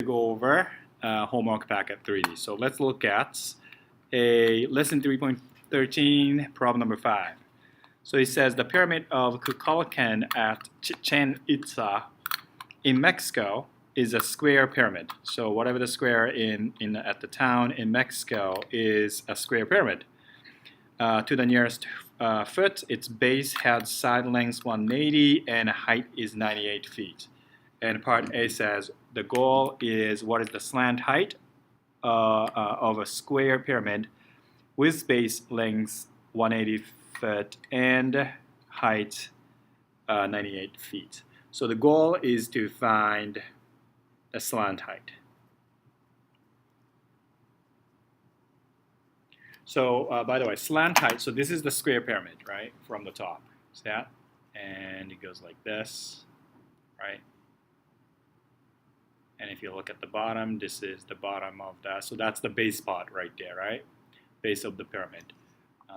go over homework packet 3D. So let's look at a lesson 3.13, problem number 5. So it says the pyramid of Kukulkan at Chichen Itza in Mexico is a square pyramid. So whatever the square at the town in Mexico is a square pyramid. To the nearest foot, its base has side length 180 and height is 98 feet. And part A says the goal is what is the slant height of a square pyramid with base length 180 foot and height 98 feet. So the goal is to find the slant height. So by the way, slant height, so this is the square pyramid, right, from the top. See that? And it goes like this, right? And if you look at the bottom, this is the bottom of that. So that's the base part right there, right? Base of the pyramid.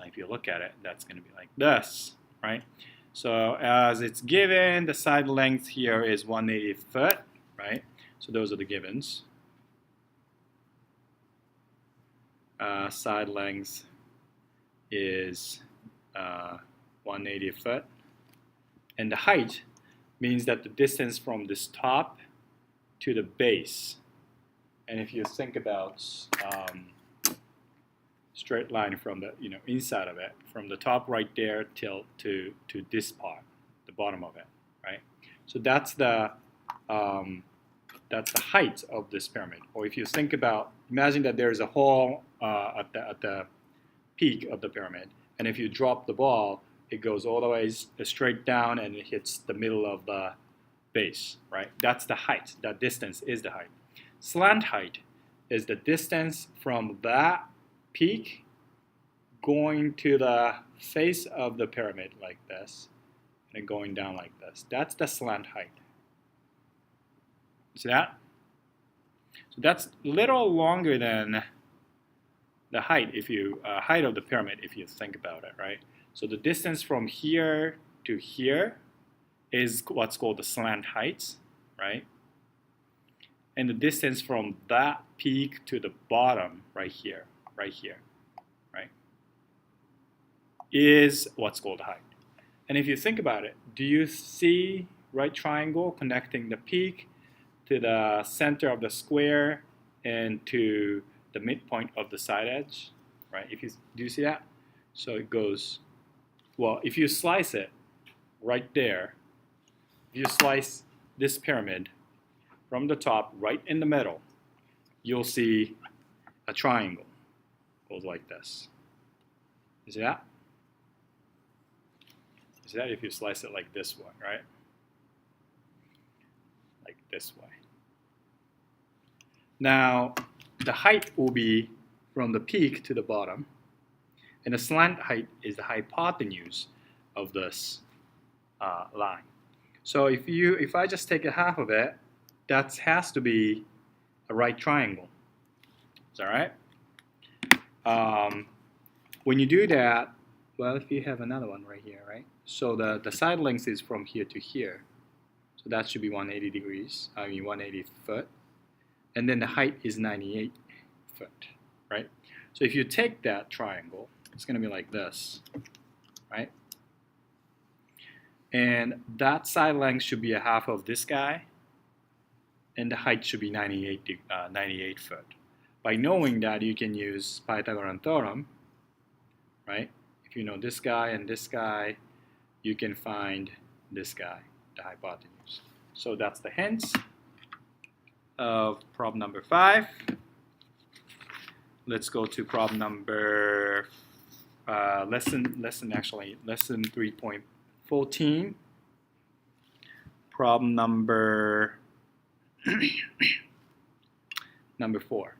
If you look at it, that's going to be like this, right? So as it's given, the side length here is 180 foot, right? So those are the givens. Side length is 180 foot. And the height means that the distance from this top to the base. And if you think about straight line from the inside of it, from the top right there till to this part, the bottom of it, right? So that's the height of this pyramid. Or if you think about, imagine that there's a hole at the peak of the pyramid, and if you drop the ball, it goes all the way straight down and it hits the middle of the base, right? That's the height. That distance is the height. Slant height is the distance from that peak going to the face of the pyramid like this and going down like this. That's the slant height. See that? So that's a little longer than the height height of the pyramid if you think about it, right? So the distance from here to here is what's called the slant height, right? And the distance from that peak to the bottom right here, right, is what's called the height. And if you think about it, do you see right triangle connecting the peak to the center of the square and to the midpoint of the side edge, right? Do you see that? So it goes, well, if you slice it right there, if you slice this pyramid from the top right in the middle, you'll see a triangle. Goes like this. You see that? You see that if you slice it like this one, right? Like this way. Now, the height will be from the peak to the bottom, and the slant height is the hypotenuse of this line. So if I just take a half of it, that has to be a right triangle. Is that right? When you do that, well, if you have another one right here, right? So the side length is from here to here. So that should be 180 degrees, 180 foot. And then the height is 98 foot, right? So if you take that triangle, it's going to be like this, right? And that side length should be a half of this guy, and the height should be 98 foot. By knowing that, you can use Pythagorean theorem, right? If you know this guy and this guy, you can find this guy, the hypotenuse. So that's the hint of problem number 5. Let's go to problem number lesson 3.14. Problem number 4.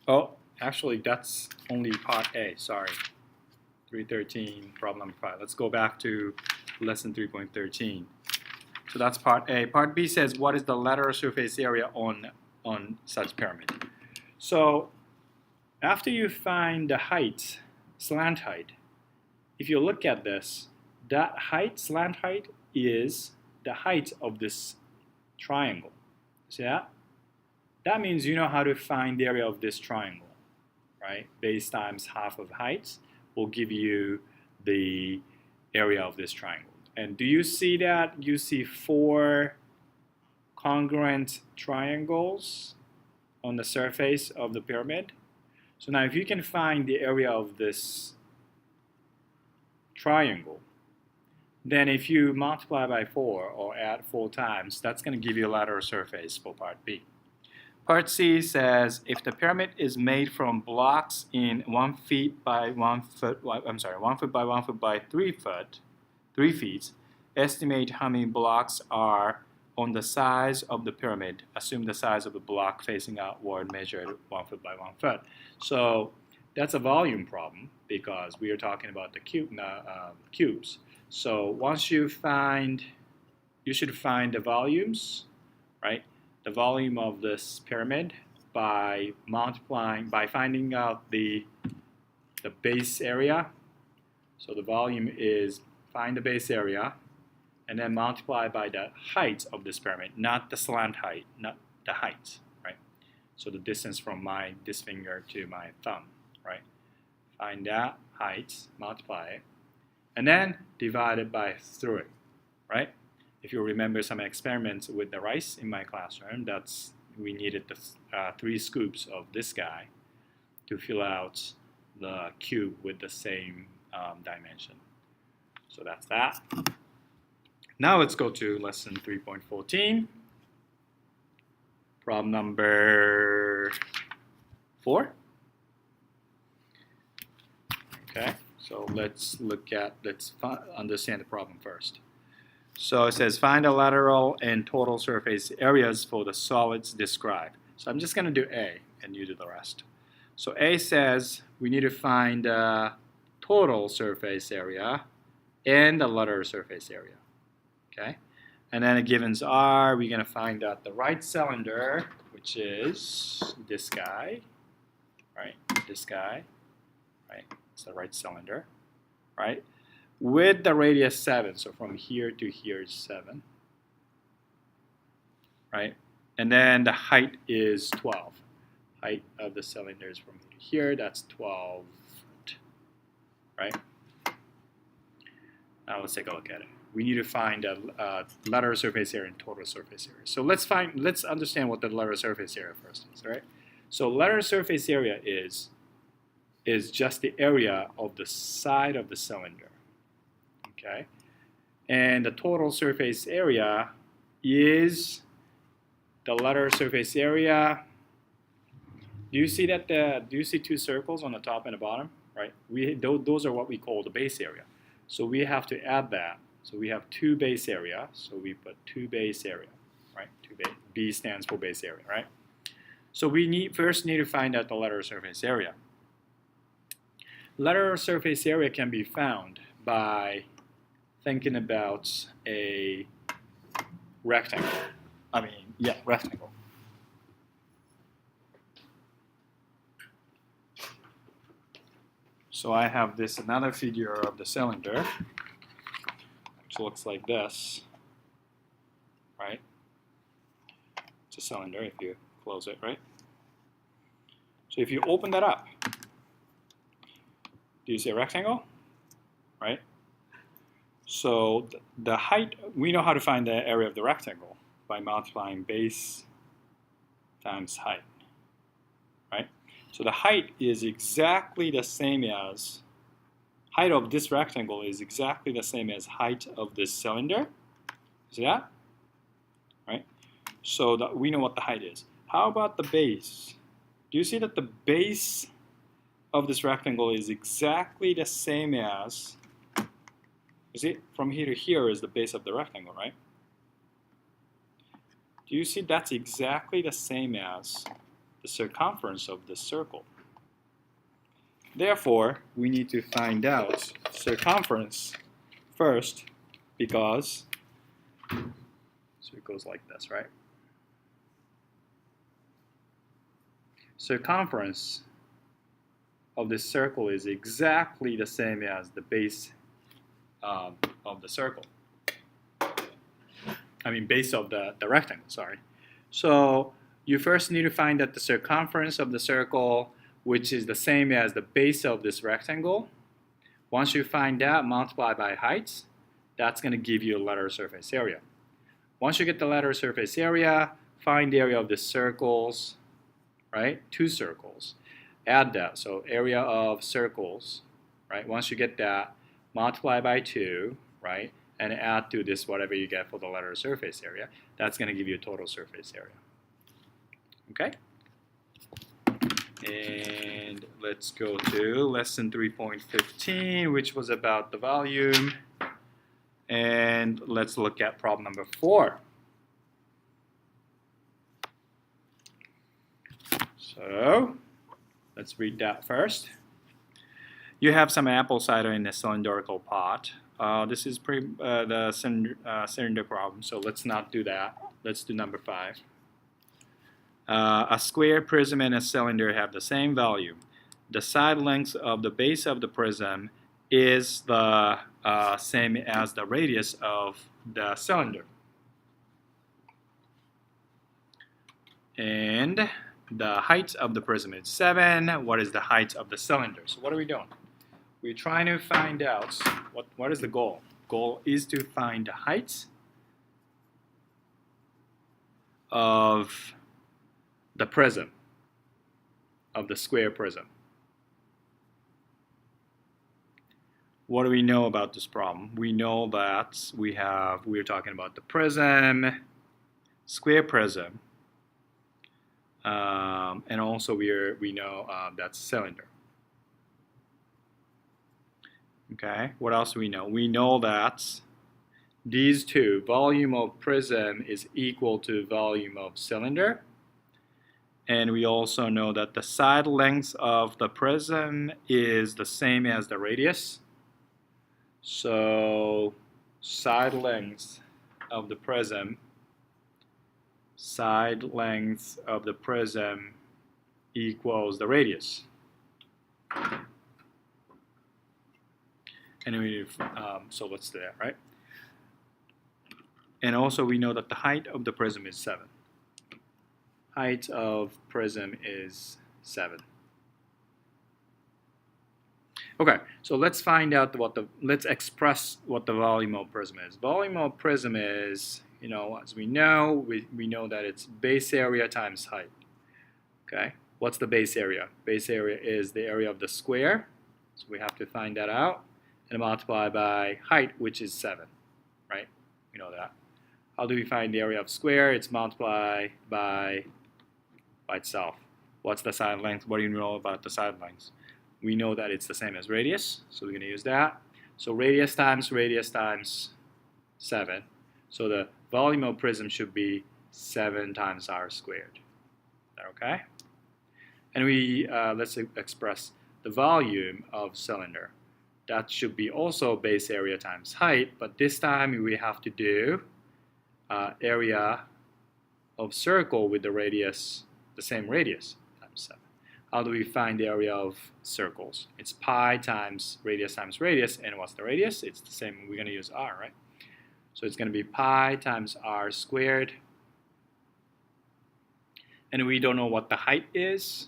Oh, actually that's only part A, sorry. 3.13, problem number 5. Let's go back to lesson 3.13. So that's part A. Part B says, what is the lateral surface area on such pyramid? So after you find the height, slant height, if you look at this, that height, slant height, is the height of this triangle. See that? That means you know how to find the area of this triangle, right? Base times half of height will give you the area of this triangle. And do you see that? You see 4 congruent triangles on the surface of the pyramid. So now if you can find the area of this triangle, then if you multiply by 4 or add 4 times, that's going to give you a lateral surface for part B. Part C says if the pyramid is made from blocks in 1 feet by 1 foot, 1 foot by 1 foot by 3 feet, estimate how many blocks are on the size of the pyramid. Assume the size of the block facing outward measured 1 foot by 1 foot. So that's a volume problem because we are talking about the cubes. So once you should find the volumes, right? The volume of this pyramid by finding out the base area. So the volume is find the base area and then multiply by the height of this pyramid, not the slant height, not the height, right? So the distance from this finger to my thumb, right? Find that height, multiply it, and then divide it by 3, right? If you remember some experiments with the rice in my classroom, we needed the 3 scoops of this guy to fill out the cube with the same dimension. So that's that. Now let's go to lesson 3.14. Problem number 4. Okay, so let's understand the problem first. So it says find the lateral and total surface areas for the solids described. So I'm just going to do A and you do the rest. So A says we need to find the total surface area and the lateral surface area. Okay, and then the givens are we're going to find out the right cylinder, which is this guy, right? This guy, right? It's the right cylinder, right? With the radius 7, so from here to here is 7, right? And then the height is 12. Height of the cylinder is from here to here, that's 12 foot, right? Now let's take a look at it. We need to find a lateral surface area and total surface area. So let's understand what the lateral surface area first is, right? So lateral surface area is just the area of the side of the cylinder. Okay, and the total surface area is the lateral surface area. Do you see that? Do you see 2 circles on the top and the bottom? Right. Those are what we call the base area. So we have to add that. So we have 2 base area. So we put 2 base area. Right. B stands for base area. Right. So we first need to find out the lateral surface area. Lateral surface area can be found by thinking about a rectangle. Rectangle. So I have another figure of the cylinder, which looks like this, right? It's a cylinder if you close it, right? So if you open that up, do you see a rectangle? Right? So the height, we know how to find the area of the rectangle by multiplying base times height, right? So the height is exactly the same as, height of this rectangle is exactly the same as height of this cylinder. See that? Right? So we know what the height is. How about the base? Do you see that the base of this rectangle is exactly the same as, you see, from here to here is the base of the rectangle, right? Do you see that's exactly the same as the circumference of the circle? Therefore, we need to find out circumference first because, so it goes like this, right? Circumference of this circle is exactly the same as the base of the circle. base of the rectangle, sorry. So you first need to find out the circumference of the circle, which is the same as the base of this rectangle. Once you find that, multiply by height. That's going to give you a letter surface area. Once you get the letter surface area, find the area of the circles, right? 2 circles. Add that, so area of circles, right? Once you get that, multiply by 2, right? And add to this whatever you get for the letter surface area. That's going to give you a total surface area. Okay? And let's go to lesson 3.15, which was about the volume. And let's look at problem number 4. So let's read that first. You have some apple cider in a cylindrical pot. This is the cylinder problem, so let's not do that. Let's do number 5. A square prism and a cylinder have the same volume. The side length of the base of the prism is the same as the radius of the cylinder. And the height of the prism is 7. What is the height of the cylinder? So what are we doing? We're trying to find out what is the goal. Goal is to find the height of the prism, of the square prism. What do we know about this problem? We know that we're talking about the prism, square prism, and also we know that's cylinder. Okay, what else do we know? We know that these two, volume of prism is equal to volume of cylinder. And we also know that the side length of the prism is the same as the radius. So side length of the prism equals the radius. And so let's do that, right? And also we know that the height of the prism is 7. Height of prism is 7. Okay, so let's find out let's express what the volume of prism is. Volume of prism is, as we know, we know that it's base area times height. Okay, what's the base area? Base area is the area of the square, so we have to find that out and multiply by height, which is 7, right? We know that. How do we find the area of square? It's multiplied by itself. What's the side length? What do you know about the side length? We know that it's the same as radius, so we're going to use that. So radius times 7. So the volume of prism should be 7 times r squared. Is that okay? And let's express the volume of cylinder. That should be also base area times height, but this time we have to do area of circle with the radius, the same radius, times 7. How do we find the area of circles? It's pi times radius, and what's the radius? It's the same, we're going to use r, right? So it's going to be pi times r squared. And we don't know what the height is,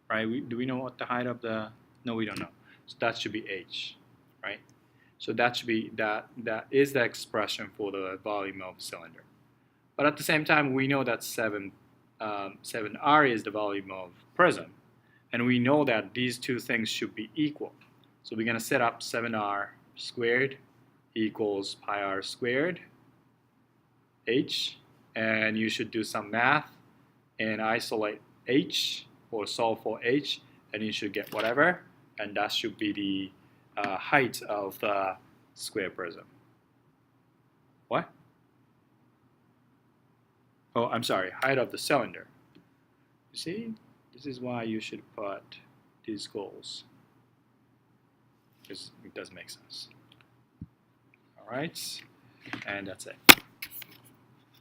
right? Do we know what the height of the, no, we don't know. So that should be h, right? So that should be, that is the expression for the volume of cylinder. But at the same time, we know that 7r is the volume of prism. And we know that these two things should be equal. So we're going to set up 7r squared equals pi r squared h. And you should do some math and isolate h or solve for h. And you should get whatever. And that should be the height of the square prism. What? Oh, I'm sorry, height of the cylinder. You see, this is why you should put these goals, because it does make sense. All right, and that's it.